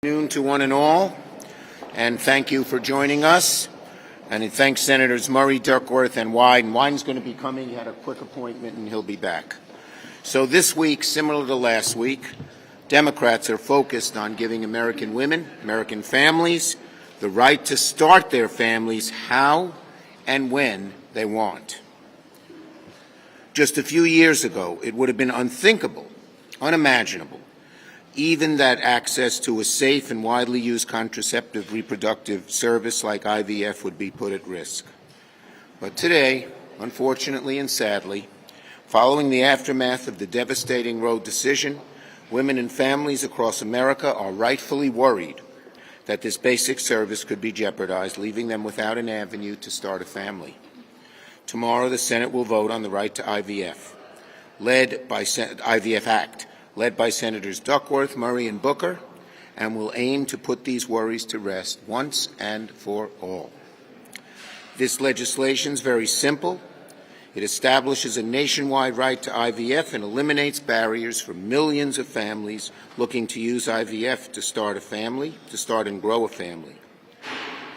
Good afternoon to one and all, and thank you for joining us. And it thanks Senators Murray, Duckworth, and Wyden. Wyden's going to be coming. He had a quick appointment, and he'll be back. So this week, similar to last week, Democrats are focused on giving American women, American families, the right to start their families how and when they want. Just a few years ago, it would have been unthinkable, unimaginable, even that access to a safe and widely used contraceptive reproductive service like IVF would be put at risk. But today, unfortunately and sadly, following the aftermath of the devastating Roe decision, women and families across America are rightfully worried that this basic service could be jeopardized, leaving them without an avenue to start a family. Tomorrow, the Senate will vote on the right to IVF Act, led by Senators Duckworth, Murray, and Booker, and will aim to put these worries to rest once and for all. This legislation is very simple. It establishes a nationwide right to IVF and eliminates barriers for millions of families looking to use IVF to start a family, to start and grow a family.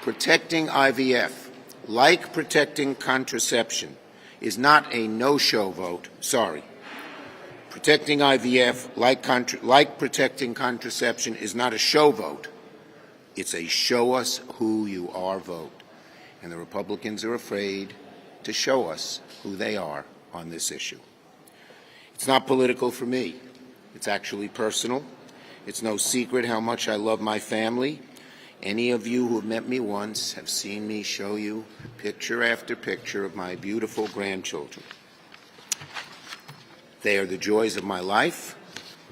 Protecting IVF, like protecting contraception, is not a no-show vote. Protecting IVF, like protecting contraception, is not a show vote. It's a show us who you are vote. And the Republicans are afraid to show us who they are on this issue. It's not political for me. It's actually personal. It's no secret how much I love my family. Any of you who have met me once have seen me show you picture after picture of my beautiful grandchildren. They are the joys of my life,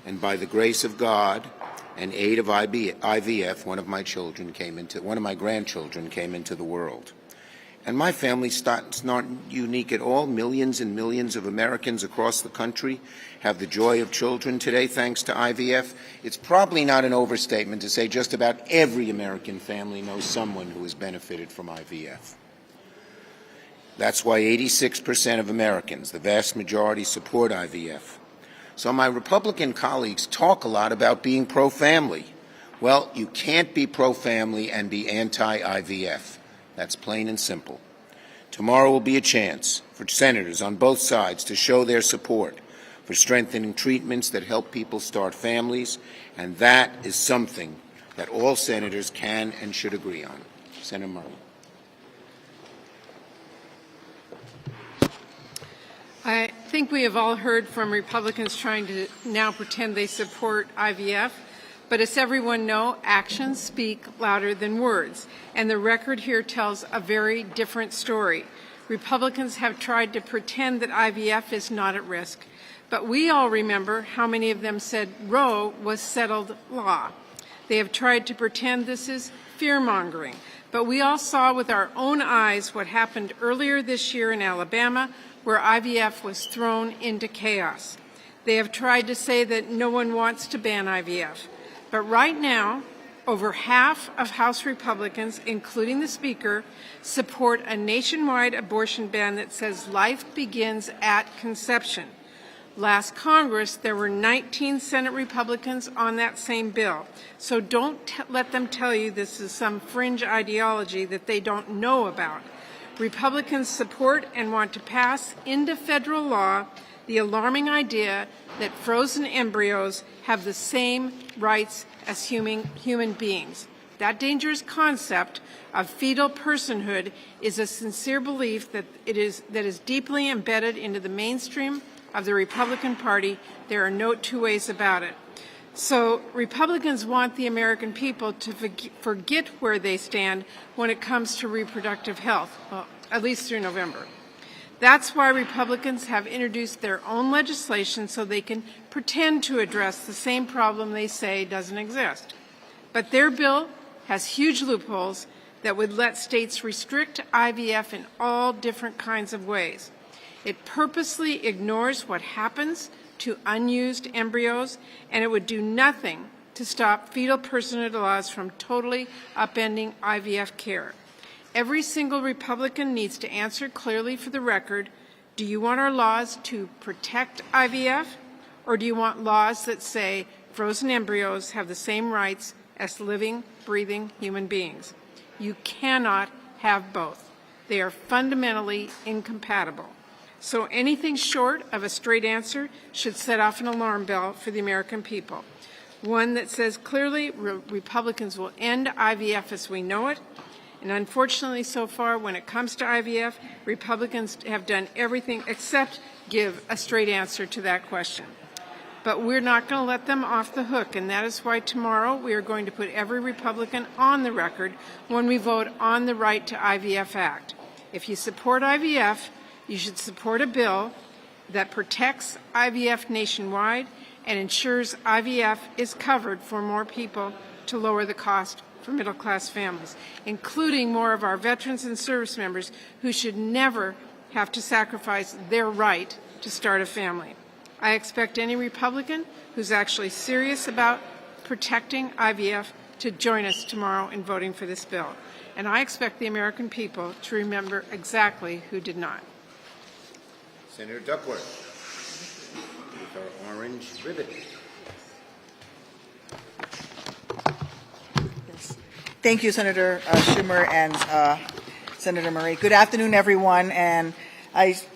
and by the grace of God and aid of IVF, one of my grandchildren came into the world. And my family's not unique at all. Millions and millions of Americans across the country have the joy of children today thanks to IVF. It's probably not an overstatement to say just about every American family knows someone who has benefited from IVF. That's why 86% of Americans, the vast majority, support IVF. So my Republican colleagues talk a lot about being pro-family. Well, you can't be pro-family and be anti-IVF. That's plain and simple. Tomorrow will be a chance for senators on both sides to show their support for strengthening treatments that help people start families, and that is something that all senators can and should agree on. Senator Murray. I think we have all heard from Republicans trying to now pretend they support IVF, but as everyone knows, actions speak louder than words, and the record here tells a very different story. Republicans have tried to pretend that IVF is not at risk, but we all remember how many of them said Roe was settled law. They have tried to pretend this is fear-mongering, but we all saw with our own eyes what happened earlier this year in Alabama, where IVF was thrown into chaos. They have tried to say that no one wants to ban IVF. But right now, over half of House Republicans, including the Speaker, support a nationwide abortion ban that says life begins at conception. Last Congress, there were 19 Senate Republicans on that same bill. So don't let them tell you this is some fringe ideology that they don't know about. Republicans support and want to pass into federal law the alarming idea that frozen embryos have the same rights as human beings. That dangerous concept of fetal personhood is a sincere belief that is deeply embedded into the mainstream of the Republican Party. There are no two ways about it. So Republicans want the American people to forget where they stand when it comes to reproductive health, well, at least through November. That's why Republicans have introduced their own legislation so they can pretend to address the same problem they say doesn't exist. But their bill has huge loopholes that would let states restrict IVF in all different kinds of ways. It purposely ignores what happens to unused embryos, and it would do nothing to stop fetal personhood laws from totally upending IVF care. Every single Republican needs to answer clearly for the record, do you want our laws to protect IVF, or do you want laws that say frozen embryos have the same rights as living, breathing human beings. You cannot have both. They are fundamentally incompatible. So anything short of a straight answer should set off an alarm bell for the American people. One that says clearly Republicans will end IVF as we know it. And unfortunately, so far, when it comes to IVF, Republicans have done everything except give a straight answer to that question. But we're not going to let them off the hook, and that is why tomorrow we are going to put every Republican on the record when we vote on the Right to IVF Act. If you support IVF, you should support a bill that protects IVF nationwide and ensures IVF is covered for more people to lower the cost for middle-class families, including more of our veterans and service members who should never have to sacrifice their right to start a family. I expect any Republican who's actually serious about protecting IVF to join us tomorrow in voting for this bill. And I expect the American people to remember exactly who did not. Senator Duckworth, with our orange ribbon. Thank you, Senator Schumer and Senator Murray. Good afternoon, everyone. And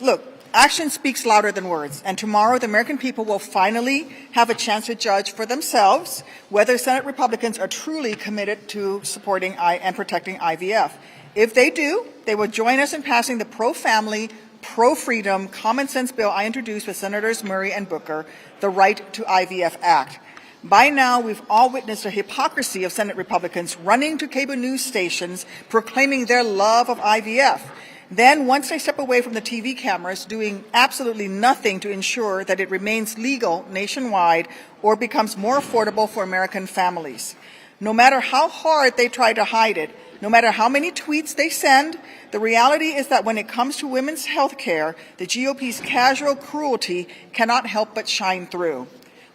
look, action speaks louder than words. And tomorrow, the American people will finally have a chance to judge for themselves whether Senate Republicans are truly committed to supporting and protecting IVF. If they do, they will join us in passing the pro-family, pro-freedom, common-sense bill I introduced with Senators Murray and Booker, the Right to IVF Act. By now, we've all witnessed the hypocrisy of Senate Republicans running to cable news stations proclaiming their love of IVF. Then, once they step away from the TV cameras, doing absolutely nothing to ensure that it remains legal nationwide or becomes more affordable for American families. No matter how hard they try to hide it, no matter how many tweets they send, the reality is that when it comes to women's health care, the GOP's casual cruelty cannot help but shine through.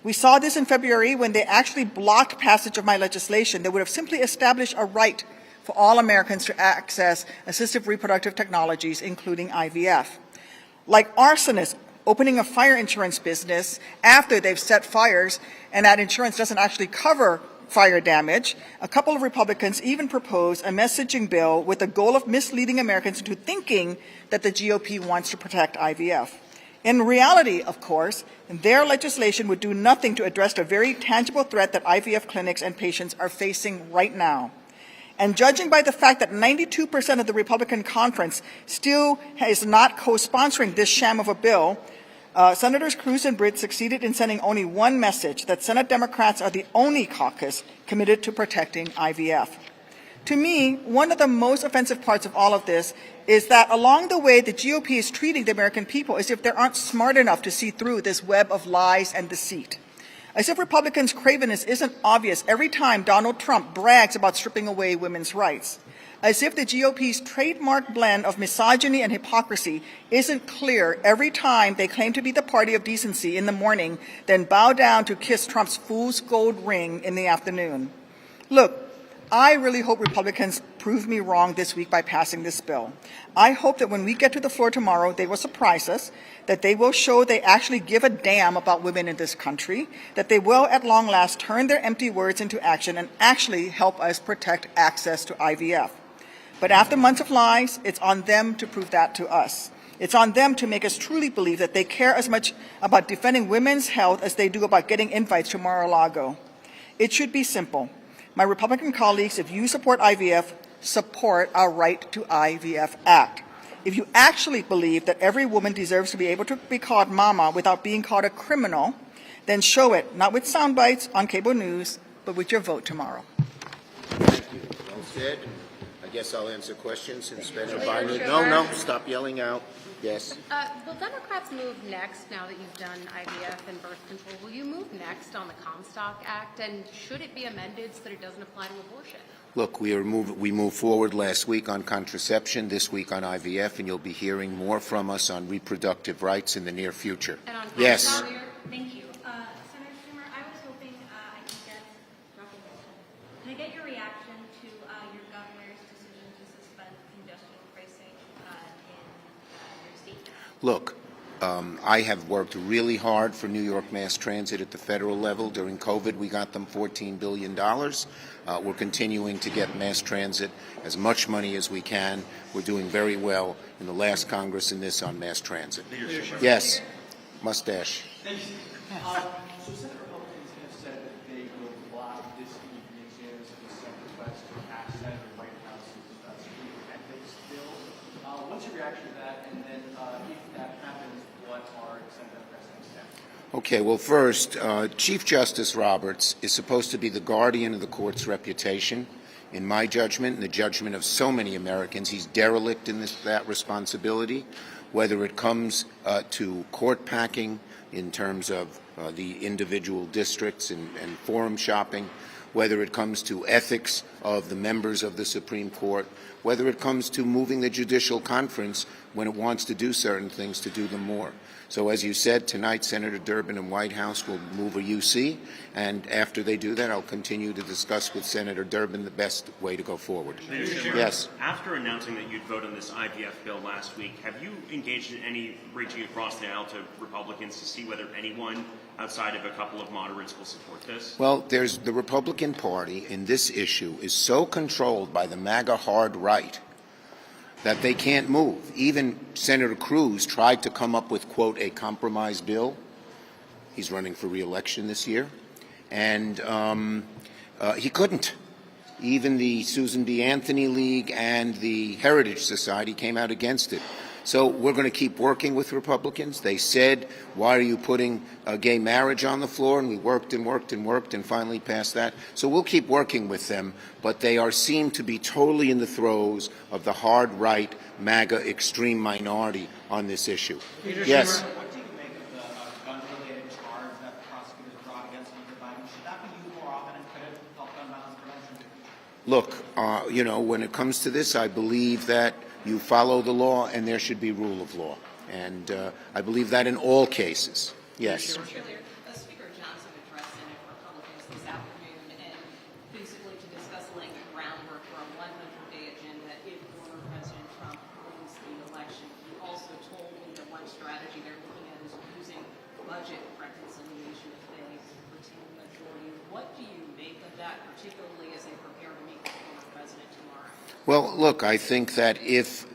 We saw this in February when they actually blocked passage of my legislation that would have simply established a right for all Americans to access assistive reproductive technologies, including IVF. Like arsonists opening a fire insurance business after they've set fires and that insurance doesn't actually cover fire damage, a couple of Republicans even proposed a messaging bill with the goal of misleading Americans into thinking that the GOP wants to protect IVF. In reality, of course, their legislation would do nothing to address the very tangible threat that IVF clinics and patients are facing right now. And judging by the fact that 92% of the Republican conference still is not co-sponsoring this sham of a bill, Senators Cruz and Britt succeeded in sending only one message, that Senate Democrats are the only caucus committed to protecting IVF. To me, one of the most offensive parts of all of this is that along the way, the GOP is treating the American people as if they aren't smart enough to see through this web of lies and deceit. As if Republicans' cravenness isn't obvious every time Donald Trump brags about stripping away women's rights. As if the GOP's trademark blend of misogyny and hypocrisy isn't clear every time they claim to be the party of decency in the morning, then bow down to kiss Trump's fool's gold ring in the afternoon. Look, I really hope Republicans prove me wrong this week by passing this bill. I hope that when we get to the floor tomorrow, they will surprise us, that they will show they actually give a damn about women in this country, that they will at long last turn their empty words into action and actually help us protect access to IVF. But after months of lies, it's on them to prove that to us. It's on them to make us truly believe that they care as much about defending women's health as they do about getting invites to Mar-a-Lago. It should be simple. My Republican colleagues, if you support IVF, support our Right to IVF Act. If you actually believe that every woman deserves to be able to be called mama without being called a criminal, then show it, not with sound bites on cable news, but with your vote tomorrow. Thank you. Well said. I guess I'll answer questions since Senator Biden. No, stop yelling out. Yes. Will Democrats move next now that you've done IVF and birth control? Will you move next on the Comstock Act, and should it be amended so that it doesn't apply to abortion? Look, we moved forward last week on contraception, this week on IVF, and you'll be hearing more from us on reproductive rights in the near future. And on yes. Thank you. Senator Schumer, I was hoping can I get your reaction to your governor's decision to suspend congestion pricing in your state? Look, I have worked really hard for New York mass transit at the federal level. During COVID, we got them $14 billion. We're continuing to get mass transit as much money as we can. We're doing very well in the last Congress and this on mass transit. Yes, mustache. So Senate Republicans have said that they will block this evening's request to pass Senator Whitehouse's ethics bill. What's your reaction to that? And then if that happens, what are Senator President's steps? Okay, well, first, Chief Justice Roberts is supposed to be the guardian of the court's reputation. In my judgment, and the judgment of so many Americans, he's derelict in that responsibility, whether it comes to court packing in terms of the individual districts and forum shopping, whether it comes to ethics of the members of the Supreme Court, whether it comes to moving the judicial conference when it wants to do certain things to do them more. So as you said, tonight Senator Durbin and Whitehouse will move a UC, and after they do that, I'll continue to discuss with Senator Durbin the best way to go forward. Senator Schumer, yes. After announcing that you'd vote on this IVF bill last week, have you engaged in any reaching across the aisle to Republicans to see whether anyone outside of a couple of moderates will support this? Well, there's the Republican Party in this issue is so controlled by the MAGA hard right that they can't move. Even Senator Cruz tried to come up with, quote, a compromise bill. He's running for re-election this year. And he couldn't. Even the Susan B. Anthony League and the Heritage Society came out against it. So we're going to keep working with Republicans. They said, why are you putting gay marriage on the floor? And we worked and worked and worked and finally passed that. So we'll keep working with them, but they seem to be totally in the throes of the hard right MAGA extreme minority on this issue. Yes. What do you make of the gun-related charge that the prosecutors brought against Mr. Biden? Should that be used more often, and could it help gun violence prevention? Look, when it comes to this, I believe that you follow the law and there should be rule of law. And I believe that in all cases. Yes. Speaker Johnson addressed Senate Republicans this afternoon and basically to discuss laying the groundwork for a 100-day agenda if former President Trump wins the election. He also told me that one strategy they're looking at is using budget reconciliation if they retain the majority. What do you make of that, particularly as they prepare to meet the former president tomorrow? Well, look, I think that if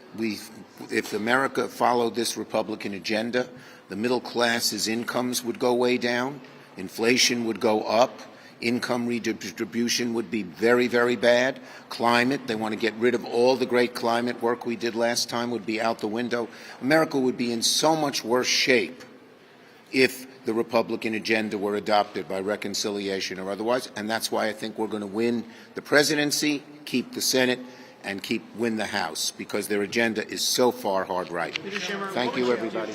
America followed this Republican agenda, the middle class's incomes would go way down, inflation would go up, income redistribution would be very, very bad, climate, they want to get rid of all the great climate work we did last time, would be out the window. America would be in so much worse shape if the Republican agenda were adopted by reconciliation or otherwise, and that's why I think we're going to win the presidency, keep the Senate, and win the House, because their agenda is so far hard right. Thank you, everybody.